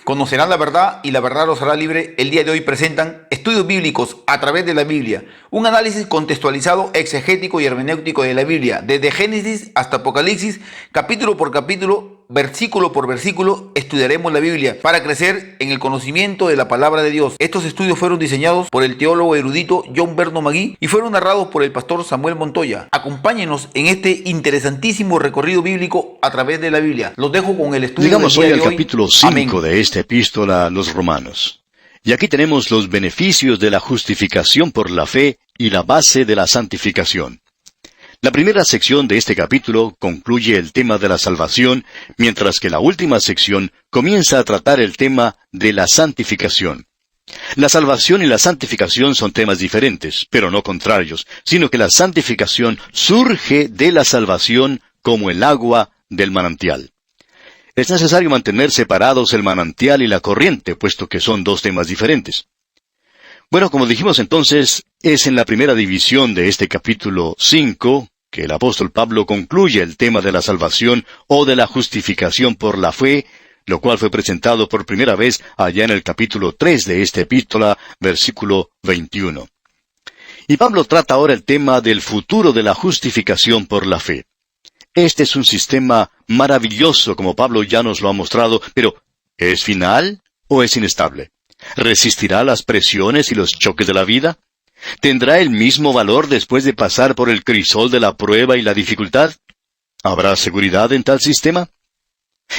Conocerán la verdad y la verdad los hará libre. El día de hoy presentan estudios bíblicos a través de la Biblia, un análisis contextualizado, exegético y hermenéutico de la Biblia, desde Génesis hasta Apocalipsis, capítulo por capítulo, versículo por versículo, estudiaremos la Biblia para crecer en el conocimiento de la palabra de Dios. Estos estudios fueron diseñados por el teólogo erudito John Berno Magui y fueron narrados por el pastor Samuel Montoya. Acompáñenos en este interesantísimo recorrido bíblico a través de la Biblia. Los dejo con el estudio Llegamos del hoy día al de hoy. capítulo 5 Amén. de esta epístola a los Romanos. Y aquí tenemos los beneficios de la justificación por la fe y la base de la santificación. La primera sección de este capítulo concluye el tema de la salvación, mientras que la última sección comienza a tratar el tema de la santificación. La salvación y la santificación son temas diferentes, pero no contrarios, sino que la santificación surge de la salvación como el agua del manantial. Es necesario mantener separados el manantial y la corriente, puesto que son dos temas diferentes. Bueno, como dijimos entonces, es en la primera división de este capítulo 5 que el apóstol Pablo concluye el tema de la salvación o de la justificación por la fe, lo cual fue presentado por primera vez allá en el capítulo 3 de esta epístola, versículo 21. Y Pablo trata ahora el tema del futuro de la justificación por la fe. Este es un sistema maravilloso, como Pablo ya nos lo ha mostrado, pero ¿es final o es inestable? ¿Resistirá las presiones y los choques de la vida? ¿Tendrá el mismo valor después de pasar por el crisol de la prueba y la dificultad? ¿Habrá seguridad en tal sistema?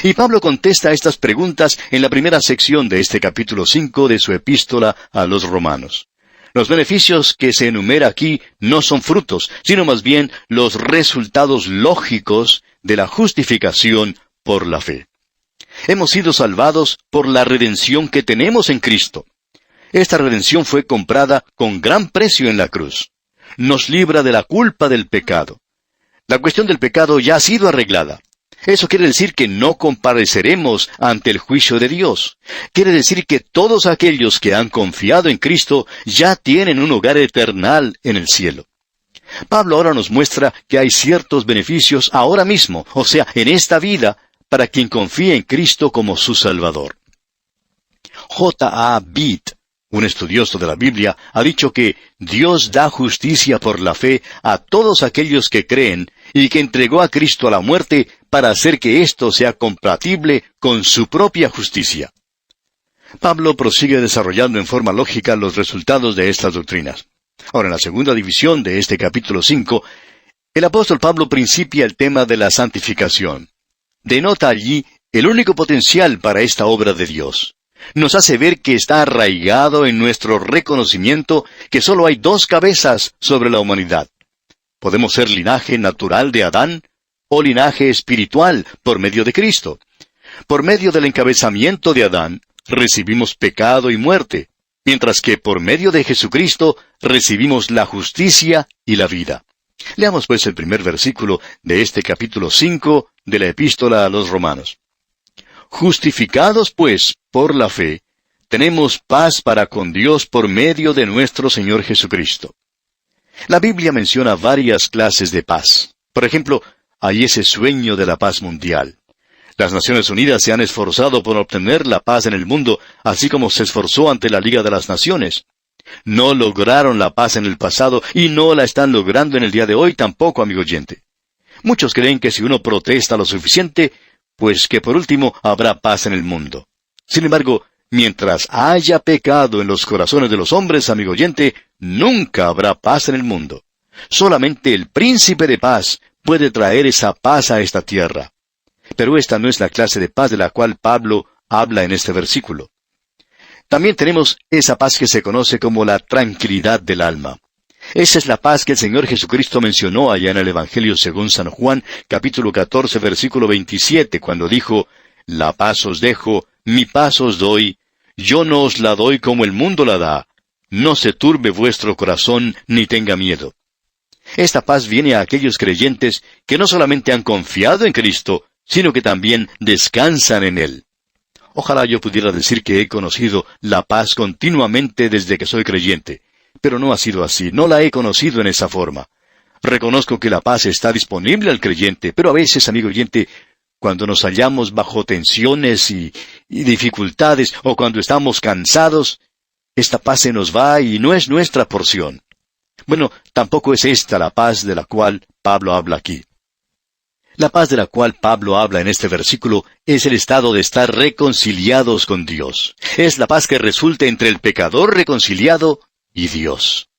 Y Pablo contesta a estas preguntas en la primera sección de este capítulo 5 de su epístola a los Romanos. Los beneficios que se enumera aquí no son frutos, sino más bien los resultados lógicos de la justificación por la fe. Hemos sido salvados por la redención que tenemos en Cristo. Esta redención fue comprada con gran precio en la cruz. Nos libra de la culpa del pecado. La cuestión del pecado ya ha sido arreglada. Eso quiere decir que no compareceremos ante el juicio de Dios. Quiere decir que todos aquellos que han confiado en Cristo ya tienen un hogar eternal en el cielo. Pablo ahora nos muestra que hay ciertos beneficios ahora mismo, o sea, en esta vida, para quien confía en Cristo como su Salvador. J. A. Beat, un estudioso de la Biblia, ha dicho que Dios da justicia por la fe a todos aquellos que creen y que entregó a Cristo a la muerte para hacer que esto sea compatible con su propia justicia. Pablo prosigue desarrollando en forma lógica los resultados de estas doctrinas. Ahora, en la segunda división de este capítulo 5, el apóstol Pablo principia el tema de la santificación. Denota allí el único potencial para esta obra de Dios. Nos hace ver que está arraigado en nuestro reconocimiento que solo hay dos cabezas sobre la humanidad. Podemos ser linaje natural de Adán o linaje espiritual por medio de Cristo. Por medio del encabezamiento de Adán, recibimos pecado y muerte, mientras que por medio de Jesucristo recibimos la justicia y la vida. Leamos pues el primer versículo de este capítulo 5 de la epístola a los Romanos. Justificados pues por la fe, tenemos paz para con Dios por medio de nuestro Señor Jesucristo. La Biblia menciona varias clases de paz. Por ejemplo, hay ese sueño de la paz mundial. Las Naciones Unidas se han esforzado por obtener la paz en el mundo, así como se esforzó ante la Liga de las Naciones. No lograron la paz en el pasado y no la están logrando en el día de hoy tampoco, amigo oyente. Muchos creen que si uno protesta lo suficiente, pues que por último habrá paz en el mundo. Sin embargo, mientras haya pecado en los corazones de los hombres, amigo oyente, nunca habrá paz en el mundo. Solamente el príncipe de paz puede traer esa paz a esta tierra. Pero esta no es la clase de paz de la cual Pablo habla en este versículo. También tenemos esa paz que se conoce como la tranquilidad del alma. Esa es la paz que el Señor Jesucristo mencionó allá en el Evangelio según San Juan, capítulo 14, versículo 27, cuando dijo, «La paz os dejo, mi paz os doy, yo no os la doy como el mundo la da. No se turbe vuestro corazón, ni tenga miedo». Esta paz viene a aquellos creyentes que no solamente han confiado en Cristo, sino que también descansan en Él. Ojalá yo pudiera decir que he conocido la paz continuamente desde que soy creyente, pero no ha sido así, no la he conocido en esa forma. Reconozco que la paz está disponible al creyente, pero a veces, amigo oyente, cuando nos hallamos bajo tensiones y dificultades, o cuando estamos cansados, esta paz se nos va y no es nuestra porción. Bueno, tampoco es esta la paz de la cual Pablo habla aquí. La paz de la cual Pablo habla en este versículo es el estado de estar reconciliados con Dios. Es la paz que resulta entre el pecador reconciliado y Dios.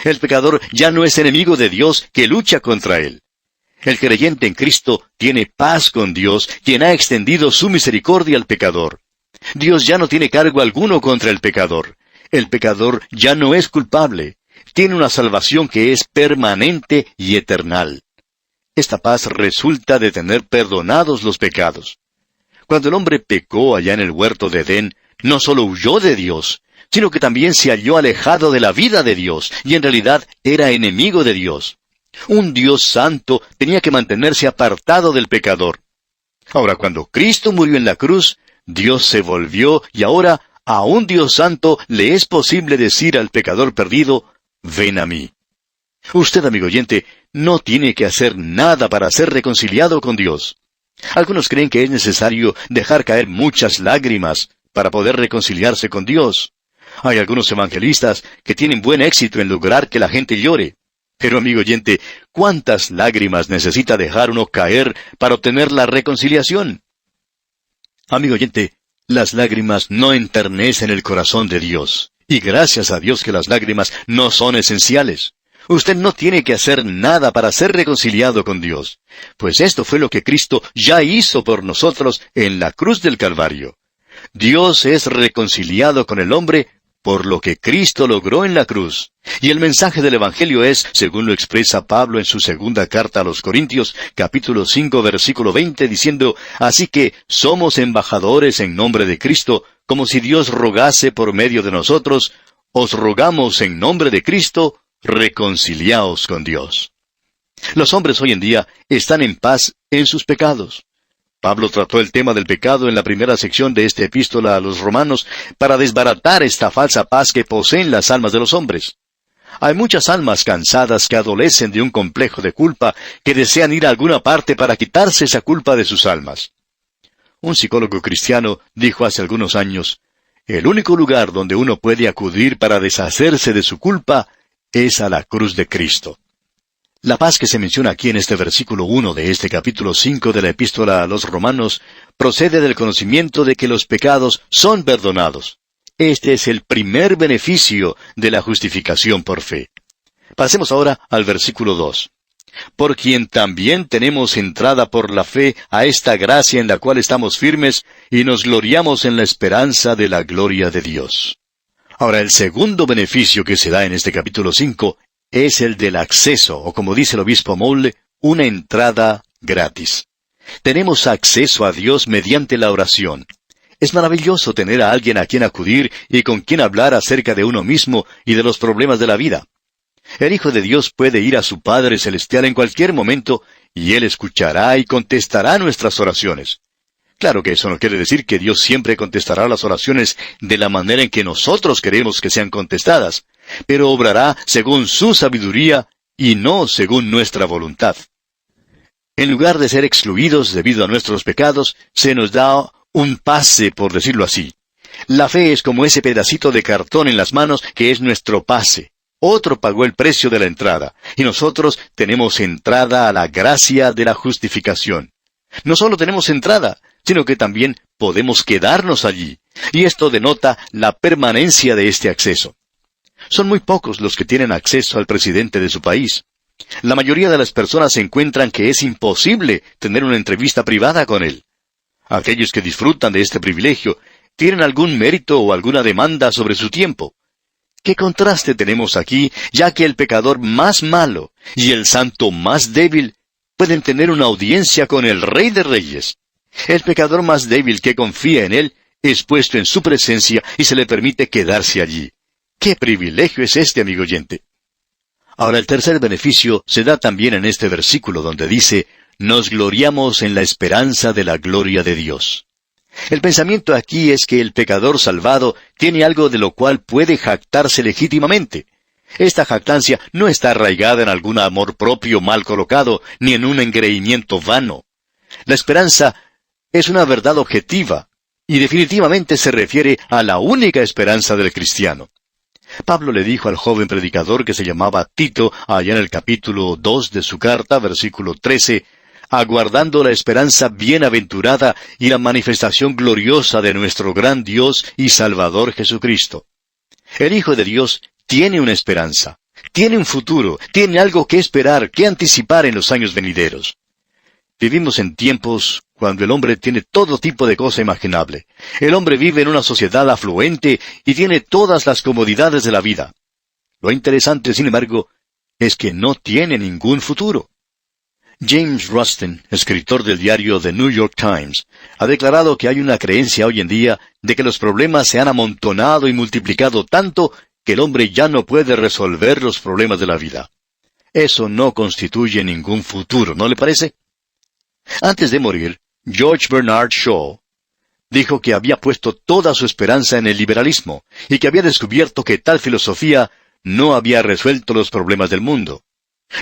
El pecador ya no es enemigo de Dios que lucha contra él. El creyente en Cristo tiene paz con Dios, quien ha extendido su misericordia al pecador. Dios ya no tiene cargo alguno contra el pecador. El pecador ya no es culpable. Tiene una salvación que es permanente y eternal. Esta paz resulta de tener perdonados los pecados. Cuando el hombre pecó allá en el huerto de Edén, no solo huyó de Dios, sino que también se halló alejado de la vida de Dios, y en realidad era enemigo de Dios. Un Dios santo tenía que mantenerse apartado del pecador. Ahora, cuando Cristo murió en la cruz, Dios se volvió, y ahora a un Dios santo le es posible decir al pecador perdido, «Ven a mí». Usted, amigo oyente, no tiene que hacer nada para ser reconciliado con Dios. Algunos creen que es necesario dejar caer muchas lágrimas para poder reconciliarse con Dios. Hay algunos evangelistas que tienen buen éxito en lograr que la gente llore. Pero, amigo oyente, ¿cuántas lágrimas necesita dejar uno caer para obtener la reconciliación? Amigo oyente, las lágrimas no enternecen el corazón de Dios. Y gracias a Dios que las lágrimas no son esenciales. Usted no tiene que hacer nada para ser reconciliado con Dios, pues esto fue lo que Cristo ya hizo por nosotros en la cruz del Calvario. Dios es reconciliado con el hombre por lo que Cristo logró en la cruz. Y el mensaje del Evangelio es, según lo expresa Pablo en su segunda carta a los Corintios, capítulo 5, versículo 20, diciendo, «Así que somos embajadores en nombre de Cristo, como si Dios rogase por medio de nosotros, os rogamos en nombre de Cristo, reconciliaos con Dios». Los hombres hoy en día están en paz en sus pecados. Pablo trató el tema del pecado en la primera sección de esta epístola a los Romanos para desbaratar esta falsa paz que poseen las almas de los hombres. Hay muchas almas cansadas que adolecen de un complejo de culpa, que desean ir a alguna parte para quitarse esa culpa de sus almas. Un psicólogo cristiano dijo hace algunos años, «El único lugar donde uno puede acudir para deshacerse de su culpa es a la cruz de Cristo». La paz que se menciona aquí en este versículo 1 de este capítulo 5 de la epístola a los Romanos procede del conocimiento de que los pecados son perdonados. Este es el primer beneficio de la justificación por fe. Pasemos ahora al versículo 2. «Por quien también tenemos entrada por la fe a esta gracia en la cual estamos firmes y nos gloriamos en la esperanza de la gloria de Dios». Ahora, el segundo beneficio que se da en este capítulo 5 es el del acceso, o como dice el obispo Moule, una entrada gratis. Tenemos acceso a Dios mediante la oración. Es maravilloso tener a alguien a quien acudir y con quien hablar acerca de uno mismo y de los problemas de la vida. El Hijo de Dios puede ir a su Padre Celestial en cualquier momento y Él escuchará y contestará nuestras oraciones. Claro que eso no quiere decir que Dios siempre contestará las oraciones de la manera en que nosotros queremos que sean contestadas, pero obrará según su sabiduría y no según nuestra voluntad. En lugar de ser excluidos debido a nuestros pecados, se nos da un pase, por decirlo así. La fe es como ese pedacito de cartón en las manos que es nuestro pase. Otro pagó el precio de la entrada, y nosotros tenemos entrada a la gracia de la justificación. No solo tenemos entrada, sino que también podemos quedarnos allí, y esto denota la permanencia de este acceso. Son muy pocos los que tienen acceso al presidente de su país. La mayoría de las personas encuentran que es imposible tener una entrevista privada con él. Aquellos que disfrutan de este privilegio tienen algún mérito o alguna demanda sobre su tiempo. ¿Qué contraste tenemos aquí, ya que el pecador más malo y el santo más débil pueden tener una audiencia con el Rey de Reyes? El pecador más débil que confía en él es puesto en su presencia y se le permite quedarse allí. ¡Qué privilegio es este, amigo oyente! Ahora, el tercer beneficio se da también en este versículo donde dice, «Nos gloriamos en la esperanza de la gloria de Dios». El pensamiento aquí es que el pecador salvado tiene algo de lo cual puede jactarse legítimamente. Esta jactancia no está arraigada en algún amor propio mal colocado, ni en un engreimiento vano. La esperanza Es una verdad objetiva, y definitivamente se refiere a la única esperanza del cristiano. Pablo le dijo al joven predicador que se llamaba Tito, allá en el capítulo 2 de su carta, versículo 13, aguardando la esperanza bienaventurada y la manifestación gloriosa de nuestro gran Dios y Salvador Jesucristo. El Hijo de Dios tiene una esperanza, tiene un futuro, tiene algo que esperar, que anticipar en los años venideros. Vivimos en tiempos cuando el hombre tiene todo tipo de cosa imaginable. El hombre vive en una sociedad afluente y tiene todas las comodidades de la vida. Lo interesante, sin embargo, es que no tiene ningún futuro. James Rustin, escritor del diario The New York Times, ha declarado que hay una creencia hoy en día de que los problemas se han amontonado y multiplicado tanto que el hombre ya no puede resolver los problemas de la vida. Eso no constituye ningún futuro, ¿no le parece? Antes de morir, George Bernard Shaw dijo que había puesto toda su esperanza en el liberalismo y que había descubierto que tal filosofía no había resuelto los problemas del mundo.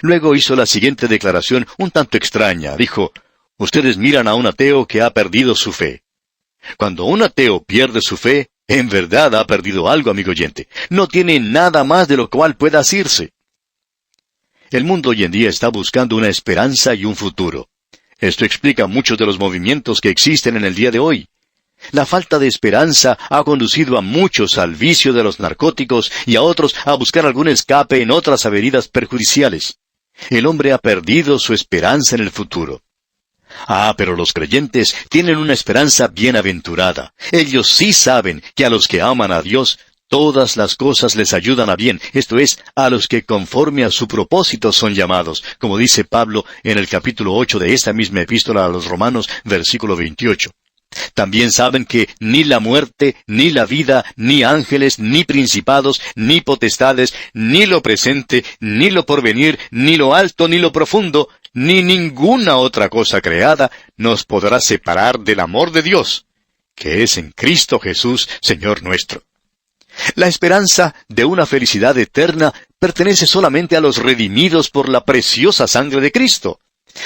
Luego hizo la siguiente declaración un tanto extraña. Dijo, ustedes miran a un ateo que ha perdido su fe. Cuando un ateo pierde su fe, en verdad ha perdido algo, amigo oyente. No tiene nada más de lo cual pueda asirse. El mundo hoy en día está buscando una esperanza y un futuro. Esto explica muchos de los movimientos que existen en el día de hoy. La falta de esperanza ha conducido a muchos al vicio de los narcóticos y a otros a buscar algún escape en otras avenidas perjudiciales. El hombre ha perdido su esperanza en el futuro. Pero los creyentes tienen una esperanza bienaventurada. Ellos sí saben que a los que aman a Dios, todas las cosas les ayudan a bien, esto es, a los que conforme a su propósito son llamados, como dice Pablo en el capítulo 8 de esta misma epístola a los Romanos, versículo 28. También saben que ni la muerte, ni la vida, ni ángeles, ni principados, ni potestades, ni lo presente, ni lo porvenir, ni lo alto, ni lo profundo, ni ninguna otra cosa creada nos podrá separar del amor de Dios, que es en Cristo Jesús, Señor nuestro. La esperanza de una felicidad eterna pertenece solamente a los redimidos por la preciosa sangre de Cristo.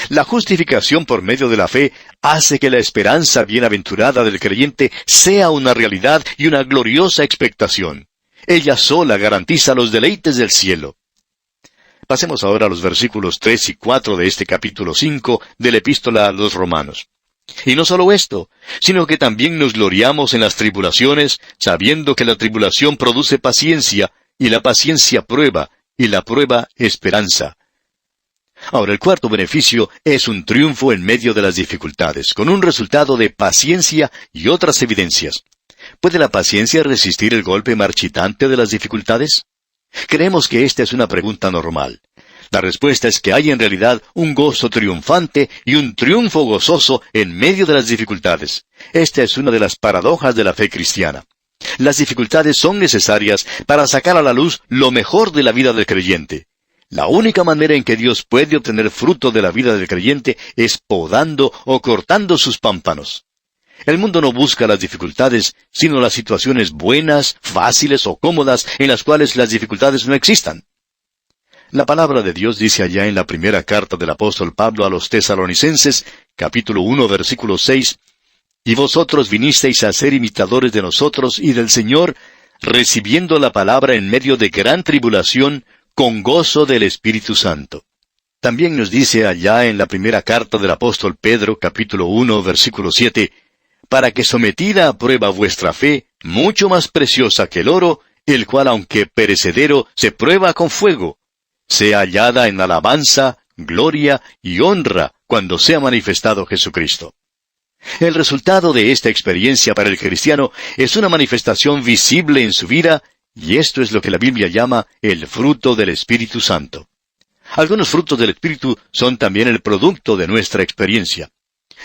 La justificación por medio de la fe hace que la esperanza bienaventurada del creyente sea una realidad y una gloriosa expectación. Ella sola garantiza los deleites del cielo. Pasemos ahora a los versículos 3 y 4 de este capítulo 5 de la epístola a los Romanos. Y no solo esto, sino que también nos gloriamos en las tribulaciones, sabiendo que la tribulación produce paciencia, y la paciencia prueba, y la prueba esperanza. Ahora, el cuarto beneficio es un triunfo en medio de las dificultades, con un resultado de paciencia y otras evidencias. ¿Puede la paciencia resistir el golpe marchitante de las dificultades? Creemos que esta es una pregunta normal. La respuesta es que hay en realidad un gozo triunfante y un triunfo gozoso en medio de las dificultades. Esta es una de las paradojas de la fe cristiana. Las dificultades son necesarias para sacar a la luz lo mejor de la vida del creyente. La única manera en que Dios puede obtener fruto de la vida del creyente es podando o cortando sus pámpanos. El mundo no busca las dificultades, sino las situaciones buenas, fáciles o cómodas en las cuales las dificultades no existan. La palabra de Dios dice allá en la primera carta del apóstol Pablo a los Tesalonicenses, capítulo 1, versículo 6, «Y vosotros vinisteis a ser imitadores de nosotros y del Señor, recibiendo la palabra en medio de gran tribulación, con gozo del Espíritu Santo». También nos dice allá en la primera carta del apóstol Pedro, capítulo 1, versículo 7, «Para que sometida a prueba vuestra fe, mucho más preciosa que el oro, el cual aunque perecedero, se prueba con fuego, sea hallada en alabanza, gloria y honra cuando sea manifestado Jesucristo». El resultado de esta experiencia para el cristiano es una manifestación visible en su vida, y esto es lo que la Biblia llama el fruto del Espíritu Santo. Algunos frutos del Espíritu son también el producto de nuestra experiencia.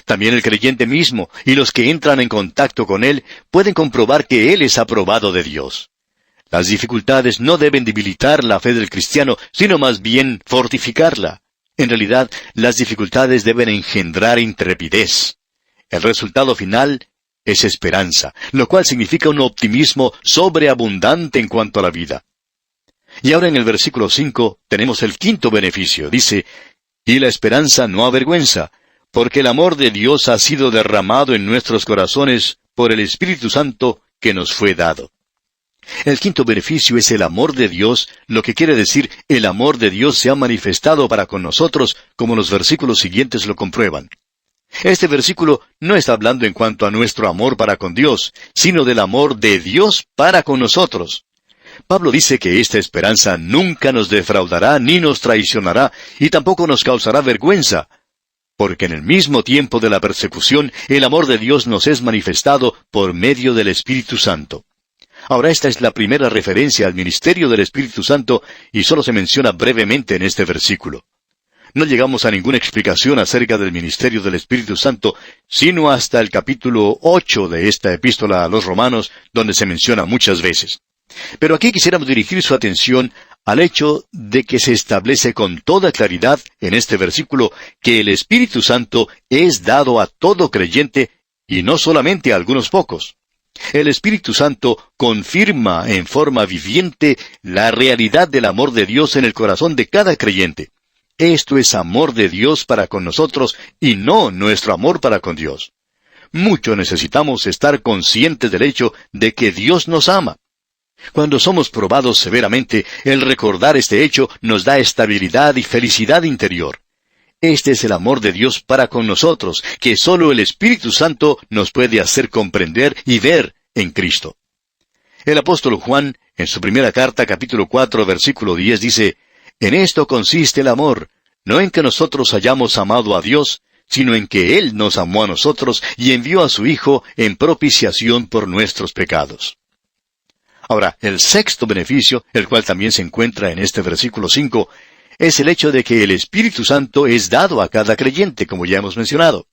También el creyente mismo y los que entran en contacto con él pueden comprobar que él es aprobado de Dios. Las dificultades no deben debilitar la fe del cristiano, sino más bien fortificarla. En realidad, las dificultades deben engendrar intrepidez. El resultado final es esperanza, lo cual significa un optimismo sobreabundante en cuanto a la vida. Y ahora en el versículo 5 tenemos el quinto beneficio. Dice, «Y la esperanza no avergüenza, porque el amor de Dios ha sido derramado en nuestros corazones por el Espíritu Santo que nos fue dado. El quinto beneficio es el amor de Dios, lo que quiere decir el amor de Dios se ha manifestado para con nosotros, como los versículos siguientes lo comprueban. Este versículo no está hablando en cuanto a nuestro amor para con Dios, sino del amor de Dios para con nosotros. Pablo dice que esta esperanza nunca nos defraudará ni nos traicionará y tampoco nos causará vergüenza, porque en el mismo tiempo de la persecución el amor de Dios nos es manifestado por medio del Espíritu Santo. Ahora esta es la primera referencia al ministerio del Espíritu Santo y solo se menciona brevemente en este versículo. No llegamos a ninguna explicación acerca del ministerio del Espíritu Santo, sino hasta el capítulo 8 de esta epístola a los Romanos, donde se menciona muchas veces. Pero aquí quisiéramos dirigir su atención al hecho de que se establece con toda claridad en este versículo que el Espíritu Santo es dado a todo creyente y no solamente a algunos pocos. El Espíritu Santo confirma en forma viviente la realidad del amor de Dios en el corazón de cada creyente. Esto es amor de Dios para con nosotros y no nuestro amor para con Dios. Mucho necesitamos estar conscientes del hecho de que Dios nos ama. Cuando somos probados severamente, el recordar este hecho nos da estabilidad y felicidad interior. Este es el amor de Dios para con nosotros, que solo el Espíritu Santo nos puede hacer comprender y ver en Cristo. El apóstol Juan, en su primera carta, capítulo 4, versículo 10, dice: «En esto consiste el amor, no en que nosotros hayamos amado a Dios, sino en que Él nos amó a nosotros y envió a su Hijo en propiciación por nuestros pecados». Ahora, el sexto beneficio, el cual también se encuentra en este versículo 5, es el hecho de que el Espíritu Santo es dado a cada creyente, como ya hemos mencionado.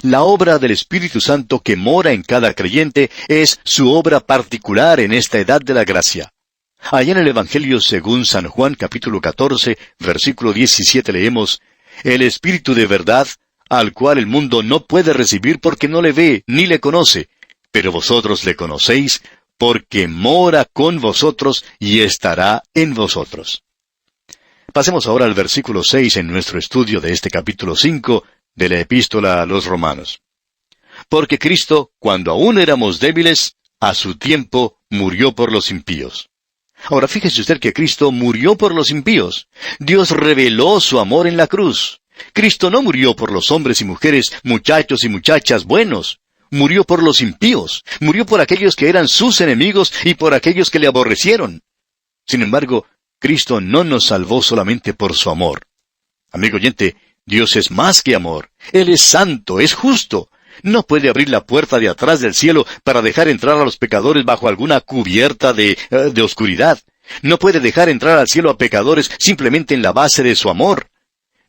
La obra del Espíritu Santo que mora en cada creyente es su obra particular en esta edad de la gracia. Allá en el Evangelio según San Juan, capítulo 14, versículo 17, leemos: «El Espíritu de verdad, al cual el mundo no puede recibir porque no le ve ni le conoce, pero vosotros le conocéis, porque mora con vosotros y estará en vosotros». Pasemos ahora al versículo 6 en nuestro estudio de este capítulo 5 de la epístola a los Romanos. «Porque Cristo, cuando aún éramos débiles, a su tiempo murió por los impíos». Ahora fíjese usted que Cristo murió por los impíos. Dios reveló su amor en la cruz. Cristo no murió por los hombres y mujeres, muchachos y muchachas buenos. Murió por los impíos. Murió por aquellos que eran sus enemigos y por aquellos que le aborrecieron. Sin embargo, Cristo no nos salvó solamente por su amor. Amigo oyente, Dios es más que amor. Él es santo, es justo. No puede abrir la puerta de atrás del cielo para dejar entrar a los pecadores bajo alguna cubierta de oscuridad. No puede dejar entrar al cielo a pecadores simplemente en la base de su amor.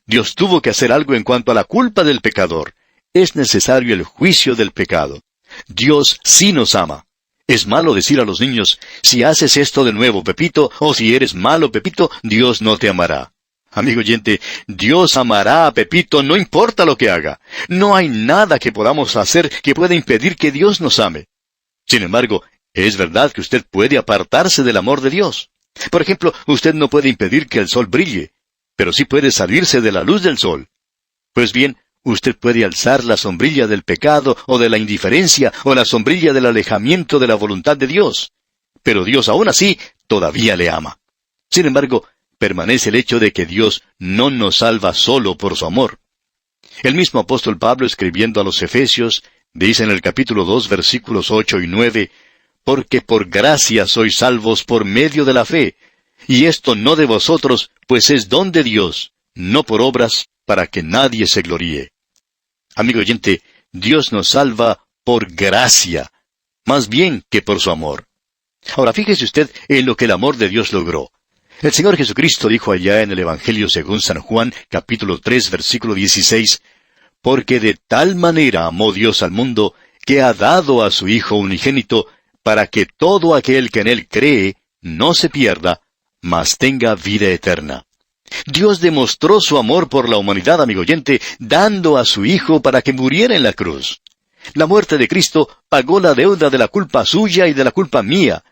Dios tuvo que hacer algo en cuanto a la culpa del pecador. Es necesario el juicio del pecado. Dios sí nos ama. Es malo decir a los niños: si haces esto de nuevo, Pepito, o si eres malo, Pepito, Dios no te amará. Amigo oyente, Dios amará a Pepito no importa lo que haga. No hay nada que podamos hacer que pueda impedir que Dios nos ame. Sin embargo, es verdad que usted puede apartarse del amor de Dios. Por ejemplo, usted no puede impedir que el sol brille, pero sí puede salirse de la luz del sol. Pues bien, usted puede alzar la sombrilla del pecado o de la indiferencia o la sombrilla del alejamiento de la voluntad de Dios. Pero Dios aún así todavía le ama. Sin embargo, permanece el hecho de que Dios no nos salva solo por su amor. El mismo apóstol Pablo, escribiendo a los Efesios, dice en el capítulo 2, versículos 8 y 9, «Porque por gracia sois salvos por medio de la fe, y esto no de vosotros, pues es don de Dios, no por obras, para que nadie se gloríe». Amigo oyente, Dios nos salva por gracia, más bien que por su amor. Ahora fíjese usted en lo que el amor de Dios logró. El Señor Jesucristo dijo allá en el Evangelio según San Juan, capítulo 3, versículo 16, «Porque de tal manera amó Dios al mundo, que ha dado a su Hijo unigénito, para que todo aquel que en Él cree no se pierda, mas tenga vida eterna». Dios demostró su amor por la humanidad, amigo oyente, dando a su Hijo para que muriera en la cruz. La muerte de Cristo pagó la deuda de la culpa suya y de la culpa mía,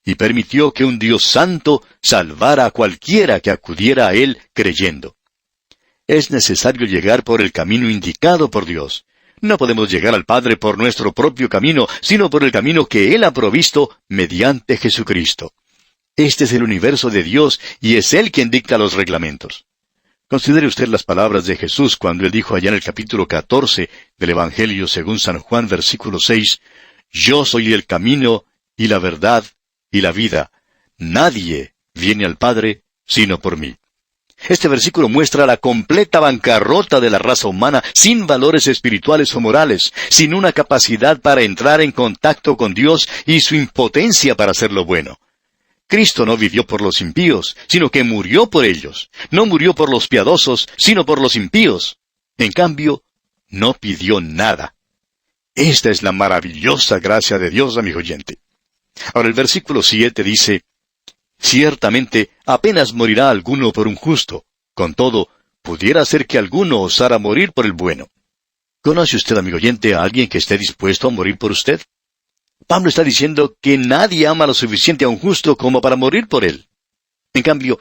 y permitió que un Dios santo salvara a cualquiera que acudiera a Él creyendo. Es necesario llegar por el camino indicado por Dios. No podemos llegar al Padre por nuestro propio camino, sino por el camino que Él ha provisto mediante Jesucristo. Este es el universo de Dios y es Él quien dicta los reglamentos. Considere usted las palabras de Jesús cuando Él dijo allá en el capítulo 14 del Evangelio según San Juan, versículo 6, «Yo soy el camino y la verdad y la vida. Nadie viene al Padre sino por mí». Este versículo muestra la completa bancarrota de la raza humana sin valores espirituales o morales, sin una capacidad para entrar en contacto con Dios y su impotencia para hacer lo bueno. Cristo no vivió por los impíos, sino que murió por ellos. No murió por los piadosos, sino por los impíos. En cambio, no pidió nada. Esta es la maravillosa gracia de Dios, amigo oyente. Ahora el versículo 7 dice, «Ciertamente apenas morirá alguno por un justo. Con todo, pudiera ser que alguno osara morir por el bueno». ¿Conoce usted, amigo oyente, a alguien que esté dispuesto a morir por usted? Pablo está diciendo que nadie ama lo suficiente a un justo como para morir por él. En cambio,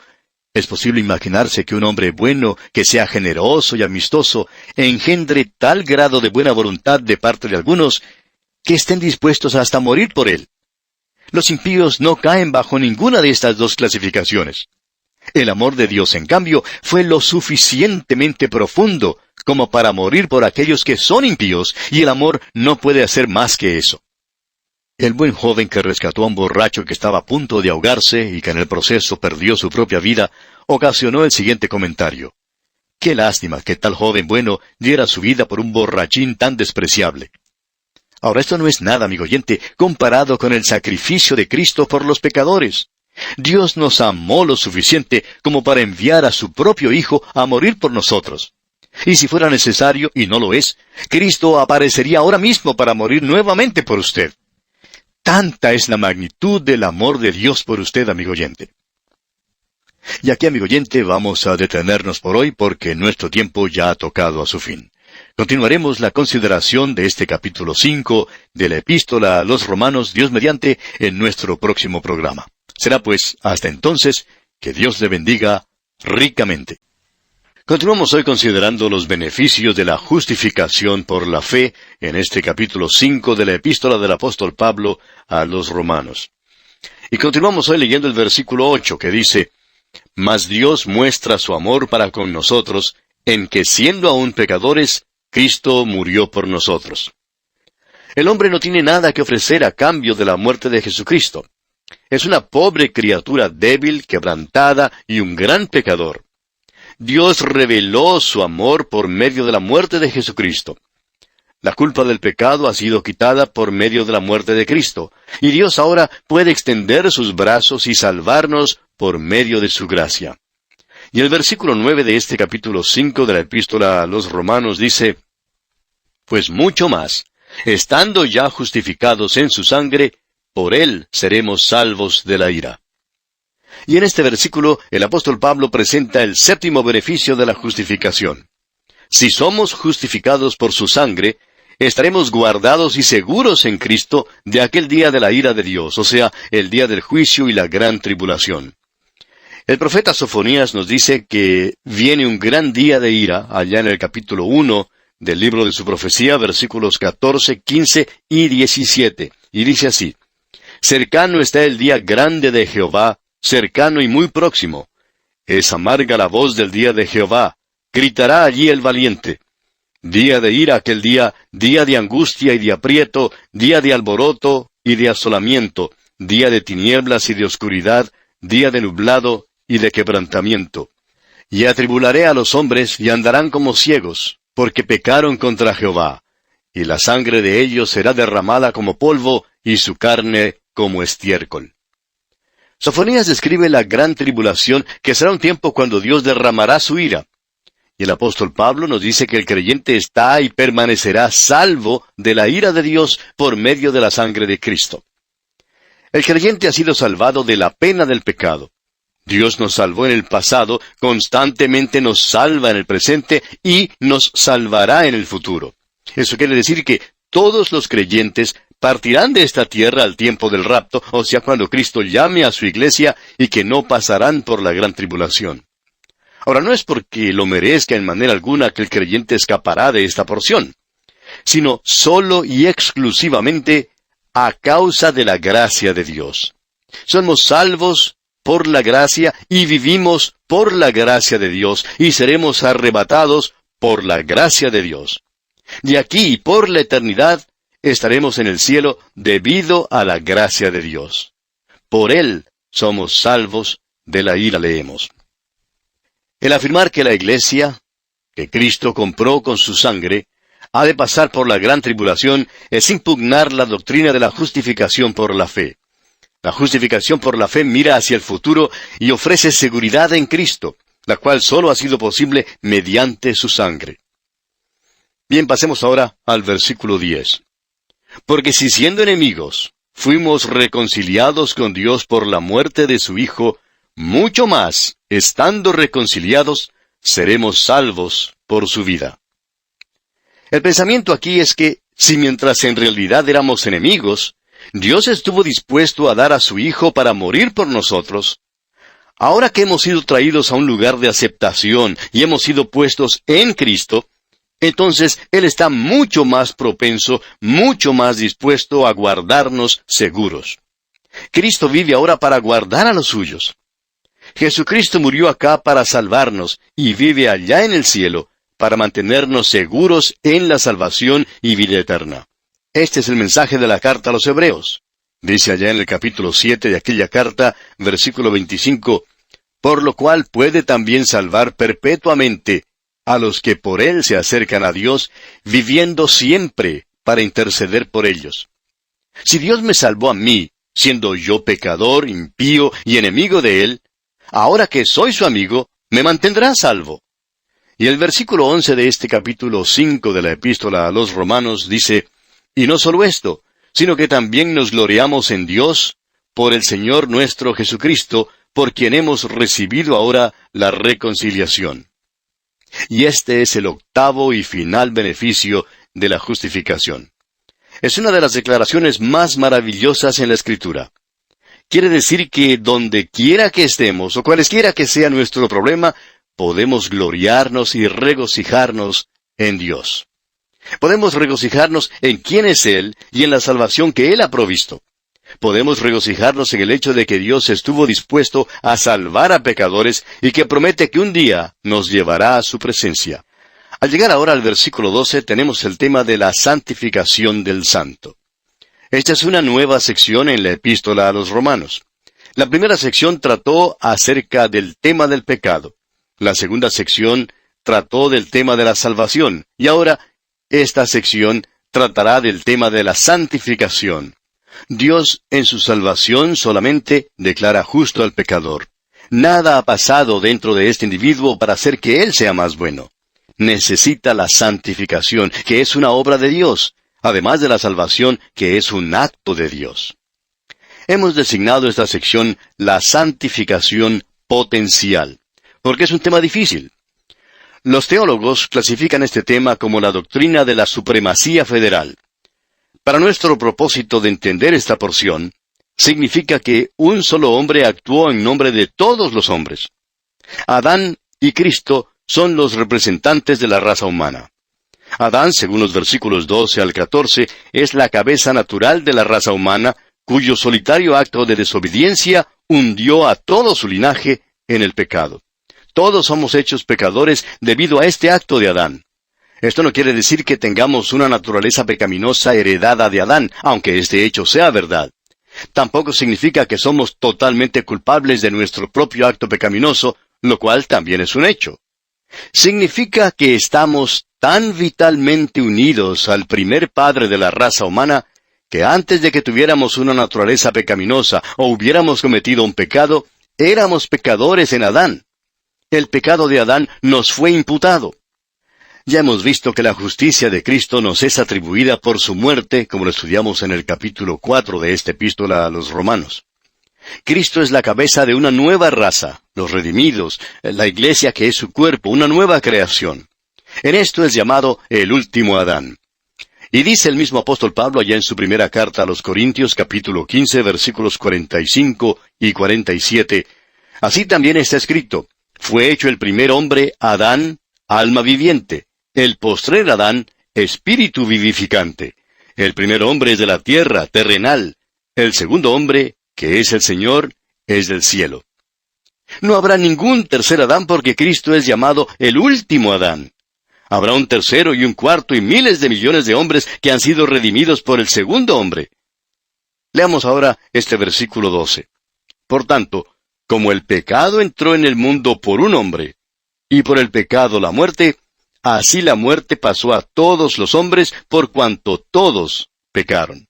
es posible imaginarse que un hombre bueno, que sea generoso y amistoso, engendre tal grado de buena voluntad de parte de algunos, que estén dispuestos hasta morir por él. Los impíos no caen bajo ninguna de estas dos clasificaciones. El amor de Dios, en cambio, fue lo suficientemente profundo como para morir por aquellos que son impíos, y el amor no puede hacer más que eso. El buen joven que rescató a un borracho que estaba a punto de ahogarse y que en el proceso perdió su propia vida, ocasionó el siguiente comentario. «Qué lástima que tal joven bueno diera su vida por un borrachín tan despreciable». Ahora, esto no es nada, amigo oyente, comparado con el sacrificio de Cristo por los pecadores. Dios nos amó lo suficiente como para enviar a su propio Hijo a morir por nosotros. Y si fuera necesario, y no lo es, Cristo aparecería ahora mismo para morir nuevamente por usted. Tanta es la magnitud del amor de Dios por usted, amigo oyente. Y aquí, amigo oyente, vamos a detenernos por hoy porque nuestro tiempo ya ha tocado a su fin. Continuaremos la consideración de este capítulo 5 de la Epístola a los Romanos, Dios mediante, en nuestro próximo programa. Será pues, hasta entonces, que Dios le bendiga ricamente. Continuamos hoy considerando los beneficios de la justificación por la fe en este capítulo 5 de la Epístola del apóstol Pablo a los Romanos. Y continuamos hoy leyendo el versículo 8 que dice, «Mas Dios muestra su amor para con nosotros, en que siendo aún pecadores, Cristo murió por nosotros». El hombre no tiene nada que ofrecer a cambio de la muerte de Jesucristo. Es una pobre criatura débil, quebrantada y un gran pecador. Dios reveló su amor por medio de la muerte de Jesucristo. La culpa del pecado ha sido quitada por medio de la muerte de Cristo, y Dios ahora puede extender sus brazos y salvarnos por medio de su gracia. Y el versículo 9 de este capítulo 5 de la Epístola a los Romanos dice, «Pues mucho más, estando ya justificados en su sangre, por él seremos salvos de la ira». Y en este versículo, el apóstol Pablo presenta el séptimo beneficio de la justificación. Si somos justificados por su sangre, estaremos guardados y seguros en Cristo de aquel día de la ira de Dios, o sea, el día del juicio y la gran tribulación. El profeta Sofonías nos dice que viene un gran día de ira, allá en el capítulo 1 del libro de su profecía, versículos 14, 15 y 17, y dice así, «Cercano está el día grande de Jehová, cercano y muy próximo. Es amarga la voz del día de Jehová, gritará allí el valiente. Día de ira aquel día de angustia y de aprieto, día de alboroto y de asolamiento, día de tinieblas y de oscuridad, día de nublado y de quebrantamiento. Y atribularé a los hombres y andarán como ciegos, porque pecaron contra Jehová. Y la sangre de ellos será derramada como polvo, y su carne como estiércol». Sofonías describe la gran tribulación, que será un tiempo cuando Dios derramará su ira. Y el apóstol Pablo nos dice que el creyente está y permanecerá salvo de la ira de Dios por medio de la sangre de Cristo. El creyente ha sido salvado de la pena del pecado. Dios nos salvó en el pasado, constantemente nos salva en el presente y nos salvará en el futuro. Eso quiere decir que todos los creyentes partirán de esta tierra al tiempo del rapto, o sea, cuando Cristo llame a su iglesia, y que no pasarán por la gran tribulación. Ahora, no es porque lo merezca en manera alguna que el creyente escapará de esta porción, sino solo y exclusivamente a causa de la gracia de Dios. Somos salvos por la gracia y vivimos por la gracia de Dios y seremos arrebatados por la gracia de Dios. De aquí y por la eternidad estaremos en el cielo debido a la gracia de Dios. Por Él somos salvos, de la ira leemos. El afirmar que la Iglesia, que Cristo compró con su sangre, ha de pasar por la gran tribulación es impugnar la doctrina de la justificación por la fe. La justificación por la fe mira hacia el futuro y ofrece seguridad en Cristo, la cual solo ha sido posible mediante su sangre. Bien, pasemos ahora al versículo 10. Porque si siendo enemigos, fuimos reconciliados con Dios por la muerte de su Hijo, mucho más, estando reconciliados, seremos salvos por su vida. El pensamiento aquí es que, si mientras en realidad éramos enemigos, Dios estuvo dispuesto a dar a su Hijo para morir por nosotros, ahora que hemos sido traídos a un lugar de aceptación y hemos sido puestos en Cristo, entonces Él está mucho más propenso, mucho más dispuesto a guardarnos seguros. Cristo vive ahora para guardar a los suyos. Jesucristo murió acá para salvarnos y vive allá en el cielo para mantenernos seguros en la salvación y vida eterna. Este es el mensaje de la carta a los Hebreos. Dice allá en el capítulo 7 de aquella carta, versículo 25, por lo cual puede también salvar perpetuamente a los que por Él se acercan a Dios, viviendo siempre para interceder por ellos. Si Dios me salvó a mí, siendo yo pecador, impío y enemigo de Él, ahora que soy su amigo, me mantendrá salvo. Y el versículo 11 de este capítulo 5 de la epístola a los Romanos dice, y no solo esto, sino que también nos gloriamos en Dios, por el Señor nuestro Jesucristo, por quien hemos recibido ahora la reconciliación. Y este es el octavo y final beneficio de la justificación. Es una de las declaraciones más maravillosas en la Escritura. Quiere decir que donde quiera que estemos, o cualesquiera que sea nuestro problema, podemos gloriarnos y regocijarnos en Dios. Podemos regocijarnos en quién es Él y en la salvación que Él ha provisto. Podemos regocijarnos en el hecho de que Dios estuvo dispuesto a salvar a pecadores y que promete que un día nos llevará a su presencia. Al llegar ahora al versículo 12 tenemos el tema de la santificación del santo. Esta es una nueva sección en la epístola a los Romanos. La primera sección trató acerca del tema del pecado. La segunda sección trató del tema de la salvación. Y ahora, esta sección tratará del tema de la santificación. Dios, en su salvación, solamente declara justo al pecador. Nada ha pasado dentro de este individuo para hacer que él sea más bueno. Necesita la santificación, que es una obra de Dios, además de la salvación, que es un acto de Dios. Hemos designado esta sección la santificación potencial, porque es un tema difícil. Los teólogos clasifican este tema como la doctrina de la supremacía federal. Para nuestro propósito de entender esta porción, significa que un solo hombre actuó en nombre de todos los hombres. Adán y Cristo son los representantes de la raza humana. Adán, según los versículos 12 al 14, es la cabeza natural de la raza humana, cuyo solitario acto de desobediencia hundió a todo su linaje en el pecado. Todos somos hechos pecadores debido a este acto de Adán. Esto no quiere decir que tengamos una naturaleza pecaminosa heredada de Adán, aunque este hecho sea verdad. Tampoco significa que somos totalmente culpables de nuestro propio acto pecaminoso, lo cual también es un hecho. Significa que estamos tan vitalmente unidos al primer padre de la raza humana, que antes de que tuviéramos una naturaleza pecaminosa o hubiéramos cometido un pecado, éramos pecadores en Adán. El pecado de Adán nos fue imputado. Ya hemos visto que la justicia de Cristo nos es atribuida por su muerte, como lo estudiamos en el capítulo 4 de esta epístola a los Romanos. Cristo es la cabeza de una nueva raza, los redimidos, la iglesia que es su cuerpo, una nueva creación. En esto es llamado el último Adán. Y dice el mismo apóstol Pablo allá en su primera carta a los Corintios, capítulo 15, versículos 45 y 47, así también está escrito, Fue hecho el primer hombre, Adán, alma viviente. El postrer Adán, espíritu vivificante. El primer hombre es de la tierra, terrenal. El segundo hombre, que es el Señor, es del cielo. No habrá ningún tercer Adán porque Cristo es llamado el último Adán. Habrá un tercero y un cuarto y miles de millones de hombres que han sido redimidos por el segundo hombre. Leamos ahora este versículo 12. Por tanto, como el pecado entró en el mundo por un hombre, y por el pecado la muerte, así la muerte pasó a todos los hombres por cuanto todos pecaron.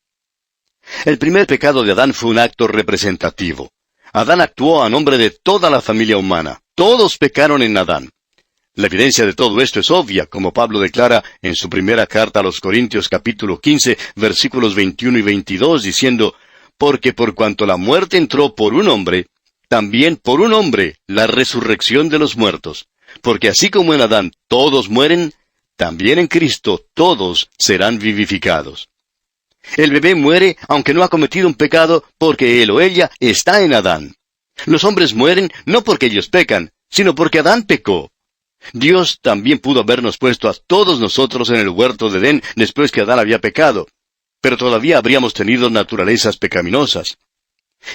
El primer pecado de Adán fue un acto representativo. Adán actuó a nombre de toda la familia humana. Todos pecaron en Adán. La evidencia de todo esto es obvia, como Pablo declara en su primera carta a los Corintios capítulo 15, versículos 21 y 22, diciendo, porque por cuanto la muerte entró por un hombre, también por un hombre la resurrección de los muertos. Porque así como en Adán todos mueren, también en Cristo todos serán vivificados. El bebé muere aunque no ha cometido un pecado porque él o ella está en Adán. Los hombres mueren no porque ellos pecan, sino porque Adán pecó. Dios también pudo habernos puesto a todos nosotros en el huerto de Edén después que Adán había pecado, pero todavía habríamos tenido naturalezas pecaminosas.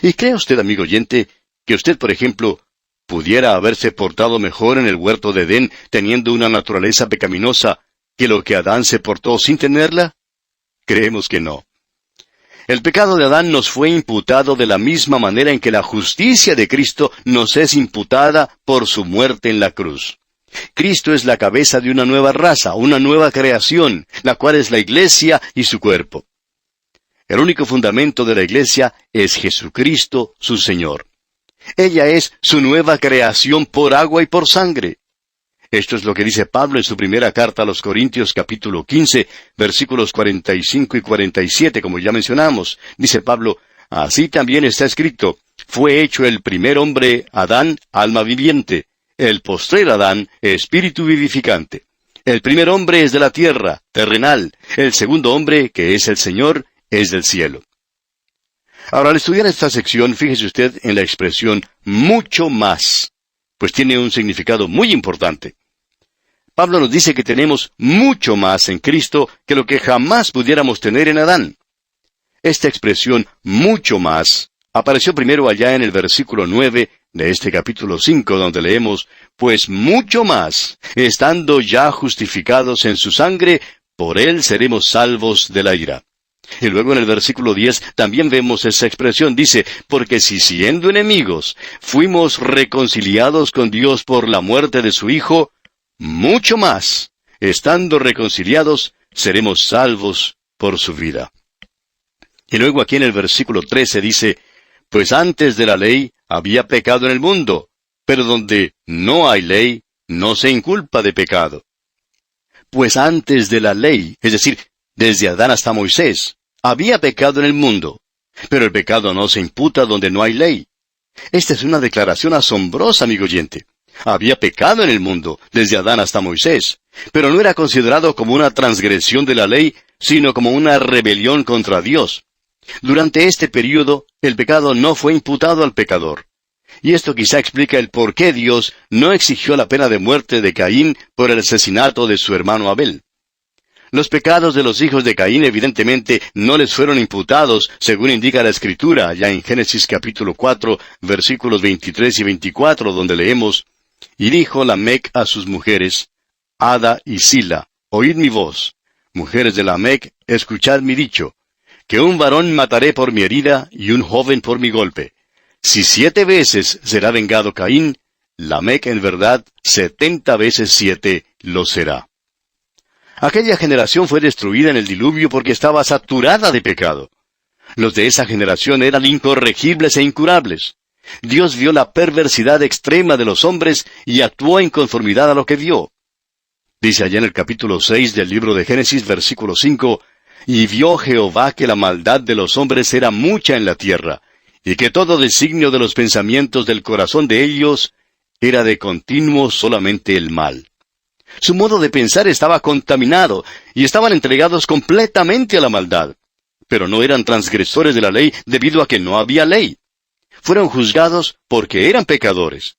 ¿Y cree usted, amigo oyente, que usted, por ejemplo, pudiera haberse portado mejor en el huerto de Edén teniendo una naturaleza pecaminosa que lo que Adán se portó sin tenerla? Creemos que no. El pecado de Adán nos fue imputado de la misma manera en que la justicia de Cristo nos es imputada por su muerte en la cruz. Cristo es la cabeza de una nueva raza, una nueva creación, la cual es la Iglesia y su cuerpo. El único fundamento de la Iglesia es Jesucristo, su Señor. Ella es su nueva creación por agua y por sangre. Esto es lo que dice Pablo en su primera carta a los Corintios capítulo 15, versículos 45 y 47, como ya mencionamos. Dice Pablo, así también está escrito, fue hecho el primer hombre, Adán, alma viviente. El postrer Adán, espíritu vivificante. El primer hombre es de la tierra, terrenal. El segundo hombre, que es el Señor, es del cielo. Ahora, al estudiar esta sección, fíjese usted en la expresión mucho más, pues tiene un significado muy importante. Pablo nos dice que tenemos mucho más en Cristo que lo que jamás pudiéramos tener en Adán. Esta expresión mucho más apareció primero allá en el versículo 9 de este capítulo 5, donde leemos, pues mucho más, estando ya justificados en su sangre, por él seremos salvos de la ira. Y luego en el versículo 10 también vemos esa expresión, dice, porque si siendo enemigos fuimos reconciliados con Dios por la muerte de su Hijo, mucho más, estando reconciliados, seremos salvos por su vida. Y luego aquí en el versículo 13 dice, pues antes de la ley había pecado en el mundo, pero donde no hay ley, no se inculpa de pecado. Pues antes de la ley, es decir, desde Adán hasta Moisés, había pecado en el mundo, pero el pecado no se imputa donde no hay ley. Esta es una declaración asombrosa, amigo oyente. Había pecado en el mundo, desde Adán hasta Moisés, pero no era considerado como una transgresión de la ley, sino como una rebelión contra Dios. Durante este período, el pecado no fue imputado al pecador. Y esto quizá explica el por qué Dios no exigió la pena de muerte de Caín por el asesinato de su hermano Abel. Los pecados de los hijos de Caín evidentemente no les fueron imputados, según indica la Escritura, allá en Génesis capítulo 4, versículos 23 y 24, donde leemos, y dijo Lamec a sus mujeres, Ada y Sila, oíd mi voz. Mujeres de Lamec, escuchad mi dicho, que un varón mataré por mi herida y un joven por mi golpe. Si 7 veces será vengado Caín, Lamec en verdad 70 veces 7 lo será. Aquella generación fue destruida en el diluvio porque estaba saturada de pecado. Los de esa generación eran incorregibles e incurables. Dios vio la perversidad extrema de los hombres y actuó en conformidad a lo que vio. Dice allá en el capítulo 6 del libro de Génesis, versículo 5, y vio Jehová que la maldad de los hombres era mucha en la tierra, y que todo designio de los pensamientos del corazón de ellos era de continuo solamente el mal. Su modo de pensar estaba contaminado, y estaban entregados completamente a la maldad. Pero no eran transgresores de la ley debido a que no había ley. Fueron juzgados porque eran pecadores.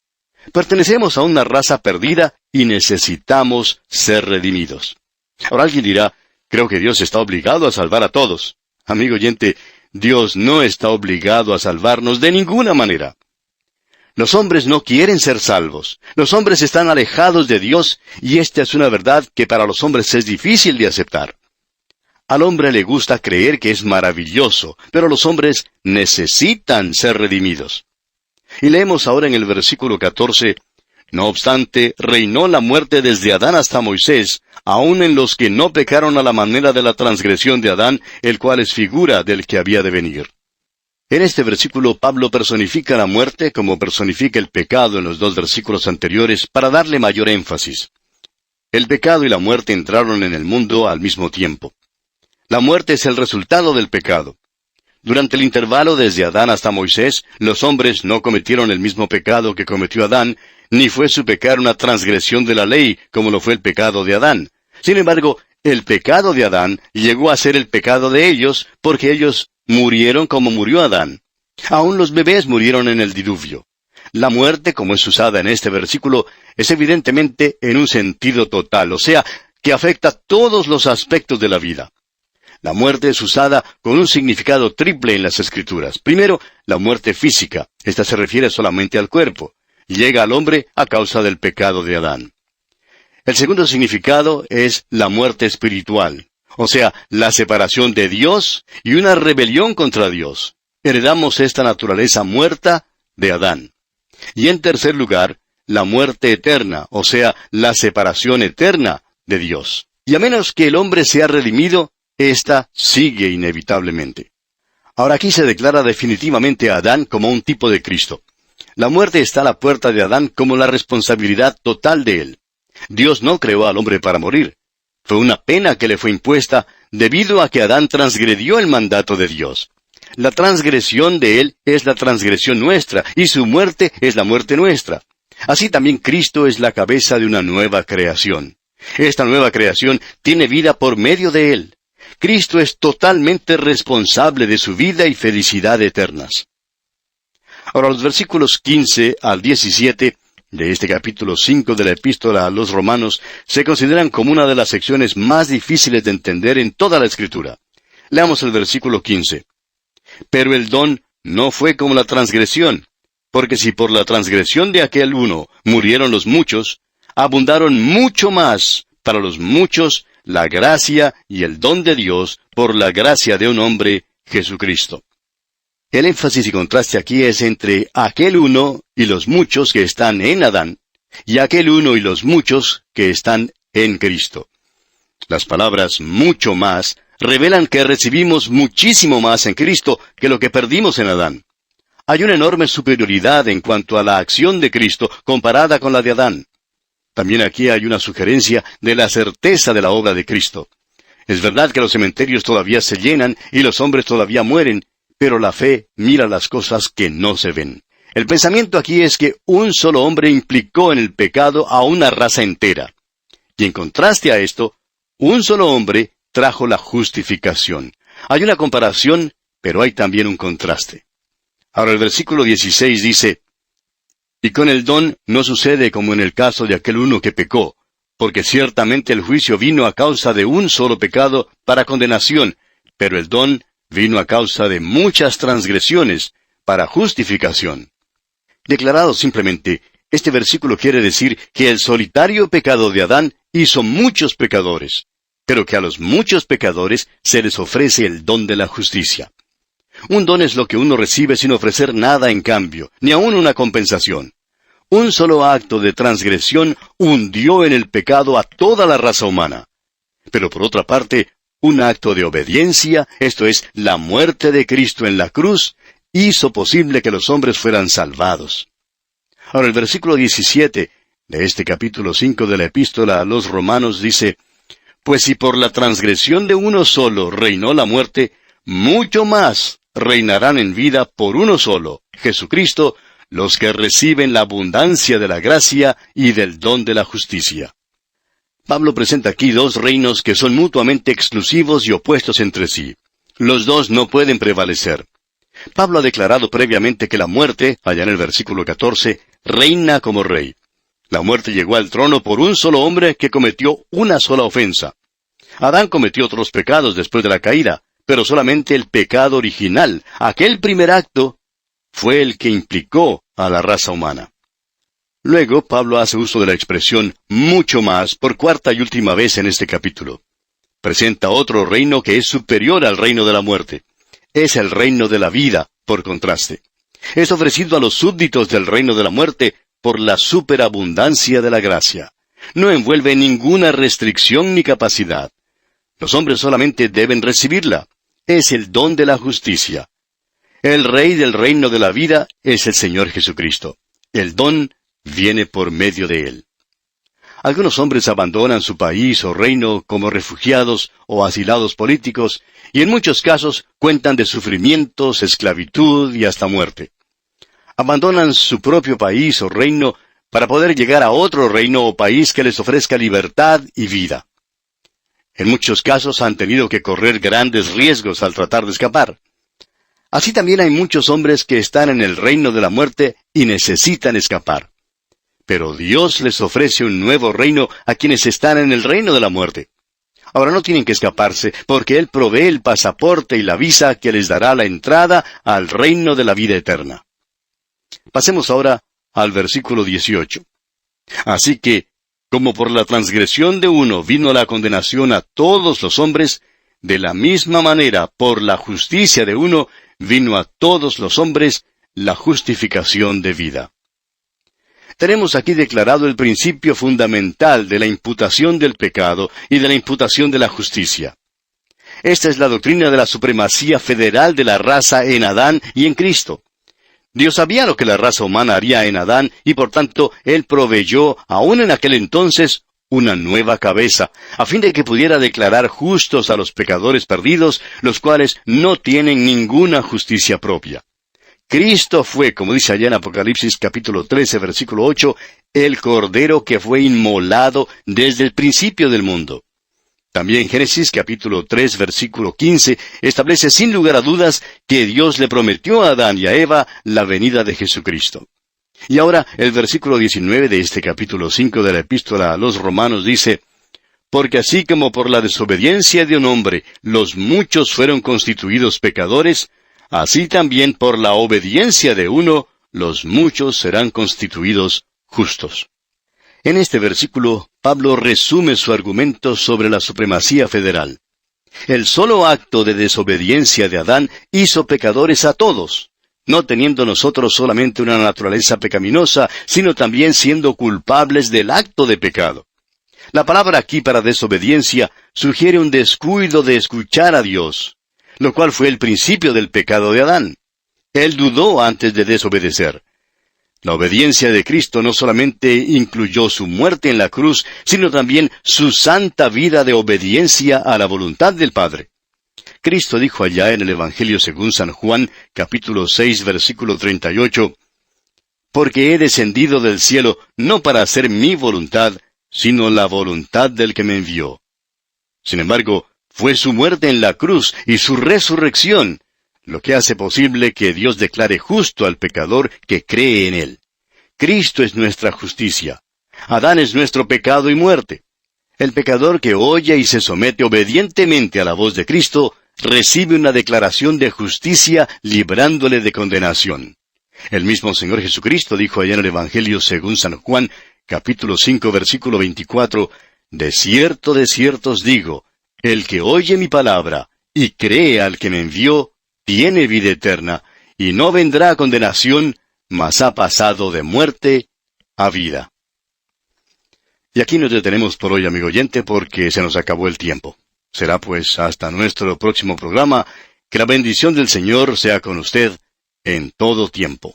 Pertenecemos a una raza perdida y necesitamos ser redimidos. Ahora alguien dirá, creo que Dios está obligado a salvar a todos. Amigo oyente, Dios no está obligado a salvarnos de ninguna manera. Los hombres no quieren ser salvos. Los hombres están alejados de Dios y esta es una verdad que para los hombres es difícil de aceptar. Al hombre le gusta creer que es maravilloso, pero los hombres necesitan ser redimidos. Y leemos ahora en el versículo 14, no obstante, reinó la muerte desde Adán hasta Moisés, aun en los que no pecaron a la manera de la transgresión de Adán, el cual es figura del que había de venir. En este versículo Pablo personifica la muerte como personifica el pecado en los dos versículos anteriores para darle mayor énfasis. El pecado y la muerte entraron en el mundo al mismo tiempo. La muerte es el resultado del pecado. Durante el intervalo desde Adán hasta Moisés, los hombres no cometieron el mismo pecado que cometió Adán, ni fue su pecar una transgresión de la ley, como lo fue el pecado de Adán. Sin embargo, el pecado de Adán llegó a ser el pecado de ellos, porque ellos murieron como murió Adán. Aún los bebés murieron en el diluvio. La muerte, como es usada en este versículo, es evidentemente en un sentido total, o sea, que afecta todos los aspectos de la vida. La muerte es usada con un significado triple en las Escrituras. Primero, la muerte física. Esta se refiere solamente al cuerpo. Llega al hombre a causa del pecado de Adán. El segundo significado es la muerte espiritual, o sea, la separación de Dios y una rebelión contra Dios. Heredamos esta naturaleza muerta de Adán. Y en tercer lugar, la muerte eterna, o sea, la separación eterna de Dios. Y a menos que el hombre sea redimido, esta sigue inevitablemente. Ahora aquí se declara definitivamente a Adán como un tipo de Cristo. La muerte está a la puerta de Adán como la responsabilidad total de él. Dios no creó al hombre para morir. Fue una pena que le fue impuesta debido a que Adán transgredió el mandato de Dios. La transgresión de él es la transgresión nuestra, y su muerte es la muerte nuestra. Así también Cristo es la cabeza de una nueva creación. Esta nueva creación tiene vida por medio de él. Cristo es totalmente responsable de su vida y felicidad eternas. Ahora, los versículos 15 al 17 de este capítulo 5 de la Epístola a los Romanos se consideran como una de las secciones más difíciles de entender en toda la Escritura. Leamos el versículo 15. Pero el don no fue como la transgresión, porque si por la transgresión de aquel uno murieron los muchos, abundaron mucho más para los muchos la gracia y el don de Dios por la gracia de un hombre, Jesucristo. El énfasis y contraste aquí es entre aquel uno y los muchos que están en Adán, y aquel uno y los muchos que están en Cristo. Las palabras mucho más revelan que recibimos muchísimo más en Cristo que lo que perdimos en Adán. Hay una enorme superioridad en cuanto a la acción de Cristo comparada con la de Adán. También aquí hay una sugerencia de la certeza de la obra de Cristo. Es verdad que los cementerios todavía se llenan y los hombres todavía mueren, pero la fe mira las cosas que no se ven. El pensamiento aquí es que un solo hombre implicó en el pecado a una raza entera. Y en contraste a esto, un solo hombre trajo la justificación. Hay una comparación, pero hay también un contraste. Ahora el versículo 16 dice, y con el don no sucede como en el caso de aquel uno que pecó, porque ciertamente el juicio vino a causa de un solo pecado para condenación, pero el don vino a causa de muchas transgresiones para justificación. Declarado simplemente, este versículo quiere decir que el solitario pecado de Adán hizo muchos pecadores, pero que a los muchos pecadores se les ofrece el don de la justicia. Un don es lo que uno recibe sin ofrecer nada en cambio, ni aun una compensación. Un solo acto de transgresión hundió en el pecado a toda la raza humana. Pero por otra parte, un acto de obediencia, esto es, la muerte de Cristo en la cruz, hizo posible que los hombres fueran salvados. Ahora el versículo 17 de este capítulo 5 de la Epístola a los Romanos dice, pues si por la transgresión de uno solo reinó la muerte, mucho más reinarán en vida por uno solo, Jesucristo, los que reciben la abundancia de la gracia y del don de la justicia. Pablo presenta aquí dos reinos que son mutuamente exclusivos y opuestos entre sí. Los dos no pueden prevalecer. Pablo ha declarado previamente que la muerte, allá en el versículo 14, reina como rey. La muerte llegó al trono por un solo hombre que cometió una sola ofensa. Adán cometió otros pecados después de la caída, pero solamente el pecado original, aquel primer acto, fue el que implicó a la raza humana. Luego, Pablo hace uso de la expresión mucho más por cuarta y última vez en este capítulo. Presenta otro reino que es superior al reino de la muerte. Es el reino de la vida, por contraste. Es ofrecido a los súbditos del reino de la muerte por la superabundancia de la gracia. No envuelve ninguna restricción ni capacidad. Los hombres solamente deben recibirla. Es el don de la justicia. El rey del reino de la vida es el Señor Jesucristo. El don viene por medio de Él. Algunos hombres abandonan su país o reino como refugiados o asilados políticos, y en muchos casos cuentan de sufrimientos, esclavitud y hasta muerte. Abandonan su propio país o reino para poder llegar a otro reino o país que les ofrezca libertad y vida. En muchos casos han tenido que correr grandes riesgos al tratar de escapar. Así también hay muchos hombres que están en el reino de la muerte y necesitan escapar. Pero Dios les ofrece un nuevo reino a quienes están en el reino de la muerte. Ahora no tienen que escaparse, porque Él provee el pasaporte y la visa que les dará la entrada al reino de la vida eterna. Pasemos ahora al versículo 18. Así que, como por la transgresión de uno vino la condenación a todos los hombres, de la misma manera, por la justicia de uno, vino a todos los hombres la justificación de vida. Tenemos aquí declarado el principio fundamental de la imputación del pecado y de la imputación de la justicia. Esta es la doctrina de la supremacía federal de la raza en Adán y en Cristo. Dios sabía lo que la raza humana haría en Adán y por tanto Él proveyó, aún en aquel entonces, una nueva cabeza, a fin de que pudiera declarar justos a los pecadores perdidos, los cuales no tienen ninguna justicia propia. Cristo fue, como dice allá en Apocalipsis capítulo 13, versículo 8, el Cordero que fue inmolado desde el principio del mundo. También Génesis capítulo 3, versículo 15, establece sin lugar a dudas que Dios le prometió a Adán y a Eva la venida de Jesucristo. Y ahora el versículo 19 de este capítulo 5 de la Epístola a los Romanos dice, porque así como por la desobediencia de un hombre los muchos fueron constituidos pecadores, así también por la obediencia de uno, los muchos serán constituidos justos. En este versículo, Pablo resume su argumento sobre la supremacía federal. El solo acto de desobediencia de Adán hizo pecadores a todos, no teniendo nosotros solamente una naturaleza pecaminosa, sino también siendo culpables del acto de pecado. La palabra aquí para desobediencia sugiere un descuido de escuchar a Dios, lo cual fue el principio del pecado de Adán. Él dudó antes de desobedecer. La obediencia de Cristo no solamente incluyó su muerte en la cruz, sino también su santa vida de obediencia a la voluntad del Padre. Cristo dijo allá en el Evangelio según San Juan, capítulo 6, versículo 38, porque he descendido del cielo no para hacer mi voluntad, sino la voluntad del que me envió. Sin embargo, fue su muerte en la cruz y su resurrección lo que hace posible que Dios declare justo al pecador que cree en Él. Cristo es nuestra justicia. Adán es nuestro pecado y muerte. El pecador que oye y se somete obedientemente a la voz de Cristo recibe una declaración de justicia librándole de condenación. El mismo Señor Jesucristo dijo allá en el Evangelio según San Juan, capítulo 5, versículo 24, de cierto os digo, el que oye mi palabra y cree al que me envió, tiene vida eterna, y no vendrá a condenación, mas ha pasado de muerte a vida. Y aquí nos detenemos por hoy, amigo oyente, porque se nos acabó el tiempo. Será pues hasta nuestro próximo programa. Que la bendición del Señor sea con usted en todo tiempo.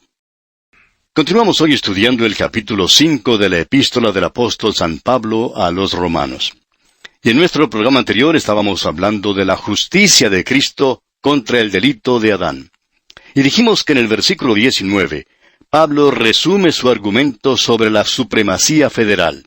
Continuamos hoy estudiando el capítulo 5 de la Epístola del Apóstol San Pablo a los Romanos. Y en nuestro programa anterior estábamos hablando de la justicia de Cristo contra el delito de Adán. Y dijimos que en el versículo 19, Pablo resume su argumento sobre la supremacía federal.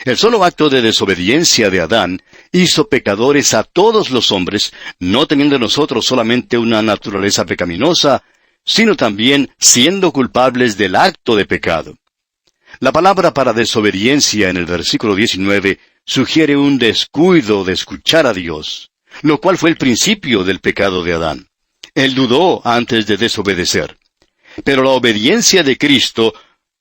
El solo acto de desobediencia de Adán hizo pecadores a todos los hombres, no teniendo nosotros solamente una naturaleza pecaminosa, sino también siendo culpables del acto de pecado. La palabra para desobediencia en el versículo 19 sugiere un descuido de escuchar a Dios, lo cual fue el principio del pecado de Adán. Él dudó antes de desobedecer. Pero la obediencia de Cristo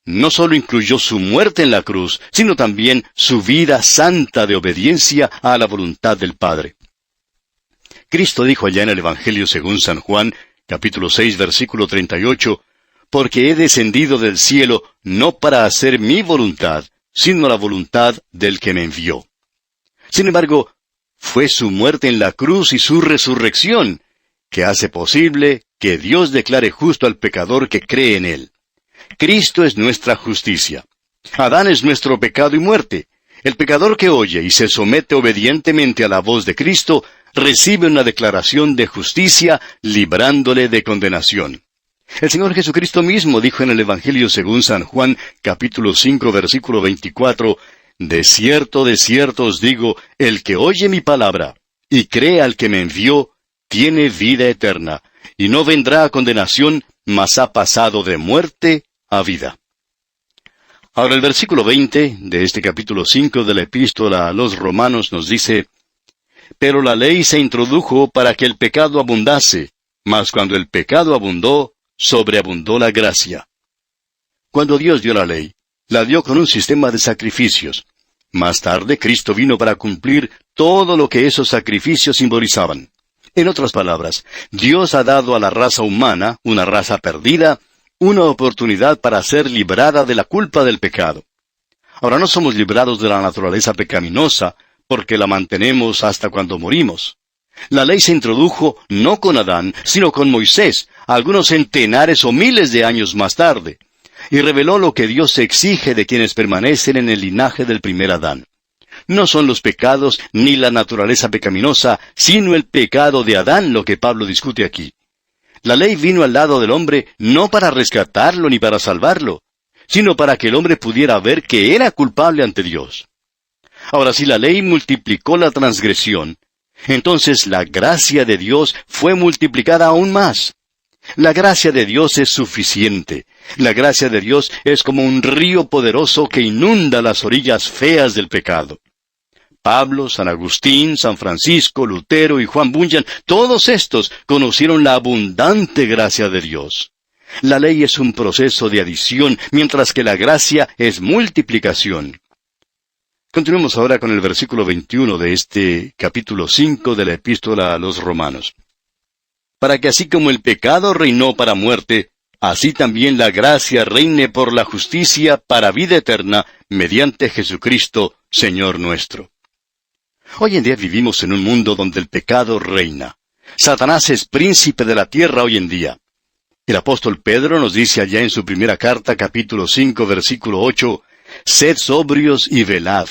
no solo incluyó su muerte en la cruz, sino también su vida santa de obediencia a la voluntad del Padre. Cristo dijo allá en el Evangelio según San Juan, capítulo 6, versículo 38, «Porque he descendido del cielo no para hacer mi voluntad, sino la voluntad del que me envió». Sin embargo, fue su muerte en la cruz y su resurrección que hace posible que Dios declare justo al pecador que cree en Él. Cristo es nuestra justicia. Adán es nuestro pecado y muerte. El pecador que oye y se somete obedientemente a la voz de Cristo recibe una declaración de justicia, librándole de condenación. El Señor Jesucristo mismo dijo en el Evangelio según San Juan, capítulo 5, versículo 24, «De cierto os digo, el que oye mi palabra y cree al que me envió, tiene vida eterna, y no vendrá a condenación, mas ha pasado de muerte a vida». Ahora el versículo 20 de este capítulo 5 de la Epístola a los Romanos nos dice, «Pero la ley se introdujo para que el pecado abundase, mas cuando el pecado abundó, sobreabundó la gracia». Cuando Dios dio la ley, la dio con un sistema de sacrificios. Más tarde, Cristo vino para cumplir todo lo que esos sacrificios simbolizaban. En otras palabras, Dios ha dado a la raza humana, una raza perdida, una oportunidad para ser librada de la culpa del pecado. Ahora no somos librados de la naturaleza pecaminosa, porque la mantenemos hasta cuando morimos. La ley se introdujo no con Adán, sino con Moisés, algunos centenares o miles de años más tarde, y reveló lo que Dios exige de quienes permanecen en el linaje del primer Adán. No son los pecados ni la naturaleza pecaminosa, sino el pecado de Adán lo que Pablo discute aquí. La ley vino al lado del hombre no para rescatarlo ni para salvarlo, sino para que el hombre pudiera ver que era culpable ante Dios. Ahora, si la ley multiplicó la transgresión, entonces la gracia de Dios fue multiplicada aún más. La gracia de Dios es suficiente. La gracia de Dios es como un río poderoso que inunda las orillas feas del pecado. Pablo, San Agustín, San Francisco, Lutero y Juan Bunyan, todos estos conocieron la abundante gracia de Dios. La ley es un proceso de adición, mientras que la gracia es multiplicación. Continuemos ahora con el versículo 21 de este capítulo 5 de la Epístola a los Romanos. «Para que así como el pecado reinó para muerte, así también la gracia reine por la justicia para vida eterna, mediante Jesucristo, Señor nuestro». Hoy en día vivimos en un mundo donde el pecado reina. Satanás es príncipe de la tierra hoy en día. El apóstol Pedro nos dice allá en su primera carta, capítulo 5, versículo 8, «Sed sobrios y velad,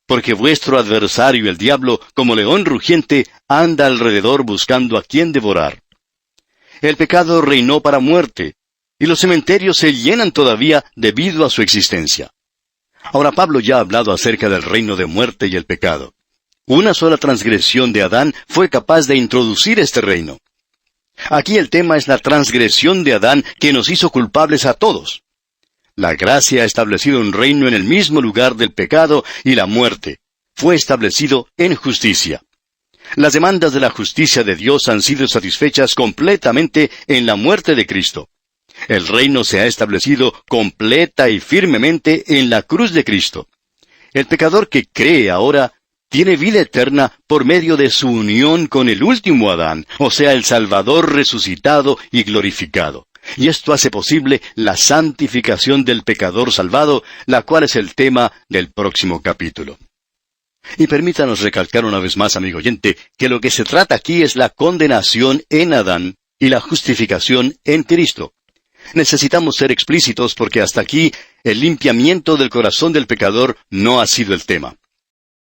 porque vuestro adversario el diablo, como león rugiente, anda alrededor buscando a quien devorar». El pecado reinó para muerte, y los cementerios se llenan todavía debido a su existencia. Ahora Pablo ya ha hablado acerca del reino de muerte y el pecado. Una sola transgresión de Adán fue capaz de introducir este reino. Aquí el tema es la transgresión de Adán que nos hizo culpables a todos. La gracia ha establecido un reino en el mismo lugar del pecado y la muerte. Fue establecido en justicia. Las demandas de la justicia de Dios han sido satisfechas completamente en la muerte de Cristo. El reino se ha establecido completa y firmemente en la cruz de Cristo. El pecador que cree ahora tiene vida eterna por medio de su unión con el último Adán, o sea, el Salvador resucitado y glorificado. Y esto hace posible la santificación del pecador salvado, la cual es el tema del próximo capítulo. Y permítanos recalcar una vez más, amigo oyente, que lo que se trata aquí es la condenación en Adán y la justificación en Cristo. Necesitamos ser explícitos porque hasta aquí el limpiamiento del corazón del pecador no ha sido el tema.